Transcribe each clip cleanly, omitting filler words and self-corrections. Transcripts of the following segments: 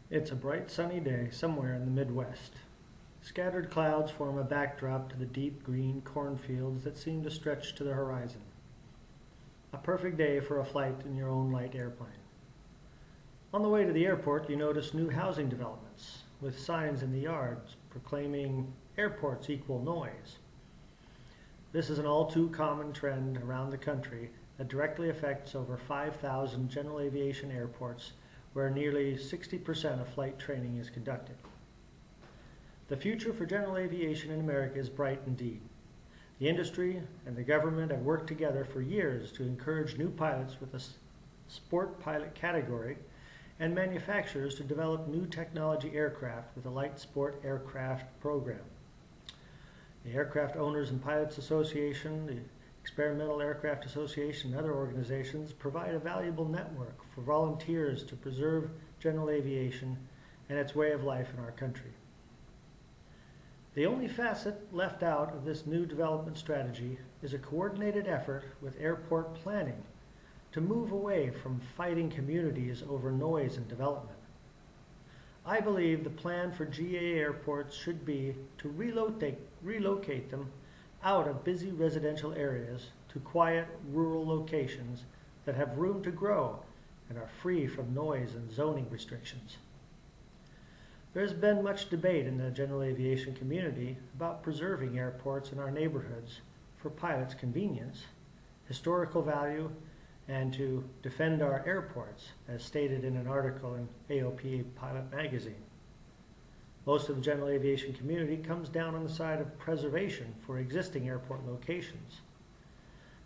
It's a bright sunny day somewhere in the Midwest. Scattered clouds form a backdrop to the deep green cornfields that seem to stretch to the horizon. A perfect day for a flight in your own light airplane. On the way to the airport, you notice new housing developments with signs in the yards proclaiming airports equal noise. This is an all too common trend around the country that directly affects over 5,000 general aviation airports where nearly 60% of flight training is conducted. The future for general aviation in America is bright indeed. The industry and the government have worked together for years to encourage new pilots with a sport pilot category and manufacturers to develop new technology aircraft with a light sport aircraft program. The Aircraft Owners and Pilots Association, the Experimental Aircraft Association, and other organizations provide a valuable network for volunteers to preserve general aviation and its way of life in our country. The only facet left out of this new development strategy is a coordinated effort with airport planning to move away from fighting communities over noise and development. I believe the plan for GA airports should be to relocate them out of busy residential areas to quiet rural locations that have room to grow and are free from noise and zoning restrictions. There's been much debate in the general aviation community about preserving airports in our neighborhoods for pilots' convenience, historical value, and to defend our airports, as stated in an article in AOPA Pilot magazine. Most of the general aviation community comes down on the side of preservation for existing airport locations.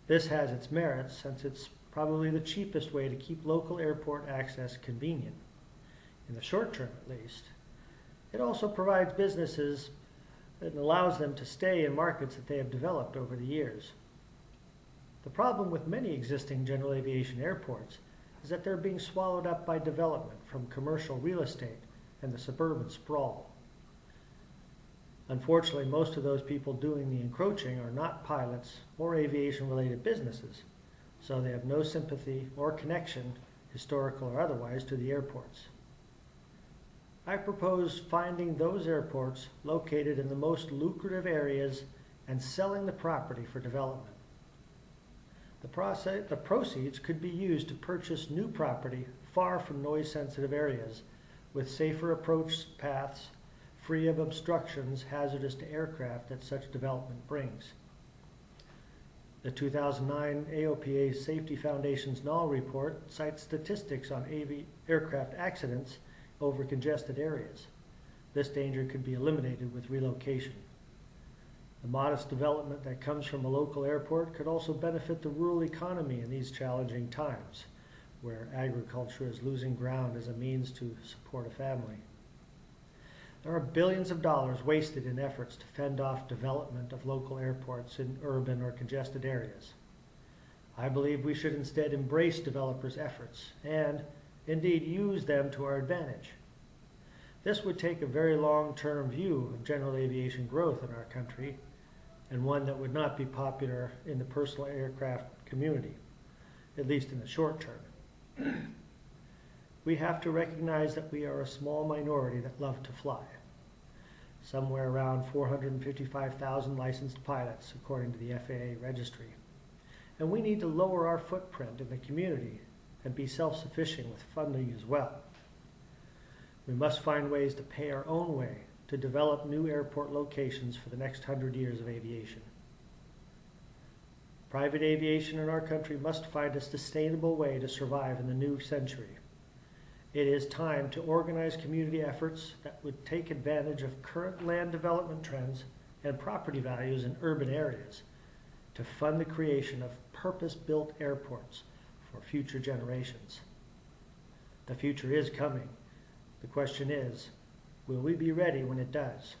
This has its merits since it's probably the cheapest way to keep local airport access convenient. In the short term, at least, it also provides businesses and allows them to stay in markets that they have developed over the years. The problem with many existing general aviation airports is that they're being swallowed up by development from commercial real estate and the suburban sprawl. Unfortunately, most of those people doing the encroaching are not pilots or aviation-related businesses, so they have no sympathy or connection, historical or otherwise, to the airports. I propose finding those airports located in the most lucrative areas and selling the property for development. The proceeds could be used to purchase new property far from noise-sensitive areas with safer approach paths, free of obstructions hazardous to aircraft that such development brings. The 2009 AOPA Safety Foundation's Null report cites statistics on aircraft accidents over congested areas. This danger could be eliminated with relocation. The modest development that comes from a local airport could also benefit the rural economy in these challenging times, where agriculture is losing ground as a means to support a family. There are billions of dollars wasted in efforts to fend off development of local airports in urban or congested areas. I believe we should instead embrace developers' efforts and, indeed, use them to our advantage. This would take a very long-term view of general aviation growth in our country, and one that would not be popular in the personal aircraft community, at least in the short term. We have to recognize that we are a small minority that love to fly. Somewhere around 455,000 licensed pilots, according to the FAA registry. And we need to lower our footprint in the community and be self-sufficient with funding as well. We must find ways to pay our own way to develop new airport locations for the next 100 years of aviation. Private aviation in our country must find a sustainable way to survive in the new century. It is time to organize community efforts that would take advantage of current land development trends and property values in urban areas to fund the creation of purpose-built airports for future generations. The future is coming. The question is, will we be ready when it does?